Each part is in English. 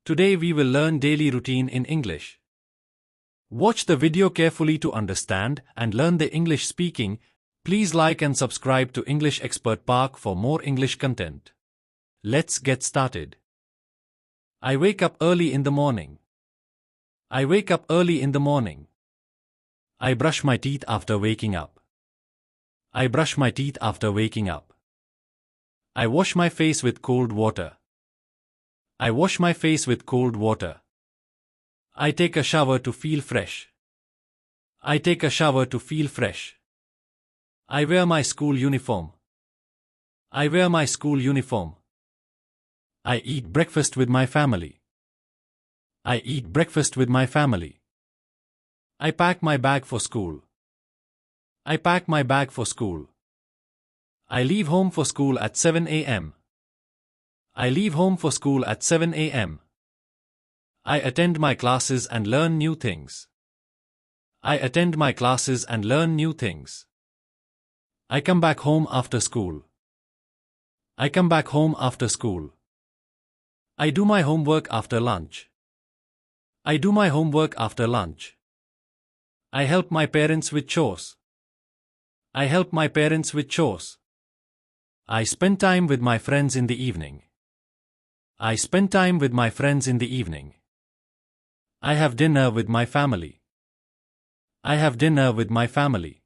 Today we will learn daily routine in English. Watch the video carefully to understand and learn the English speaking. Please like and subscribe to English Expert Park for more English content. Let's get started. I wake up early in the morning. I wake up early in the morning. I brush my teeth after waking up. I brush my teeth after waking up. I wash my face with cold water. I wash my face with cold water. I take a shower to feel fresh. I take a shower to feel fresh. I wear my school uniform. I wear my school uniform. I eat breakfast with my family. I eat breakfast with my family. I pack my bag for school. I pack my bag for school. I leave home for school at 7 a.m. I leave home for school at 7 a.m. I attend my classes and learn new things. I attend my classes and learn new things. I come back home after school. I come back home after school. I do my homework after lunch. I do my homework after lunch. I help my parents with chores. I help my parents with chores. I spend time with my friends in the evening. I spend time with my friends in the evening. I have dinner with my family. I have dinner with my family.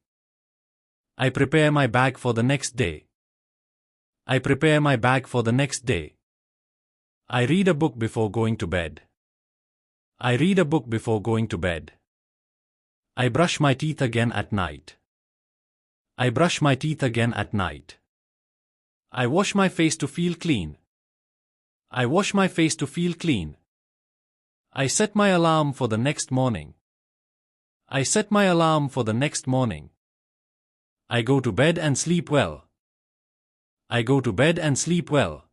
I prepare my bag for the next day. I prepare my bag for the next day. I read a book before going to bed. I read a book before going to bed. I brush my teeth again at night. I brush my teeth again at night. I wash my face to feel clean. I wash my face to feel clean. I set my alarm for the next morning. I set my alarm for the next morning. I go to bed and sleep well. I go to bed and sleep well.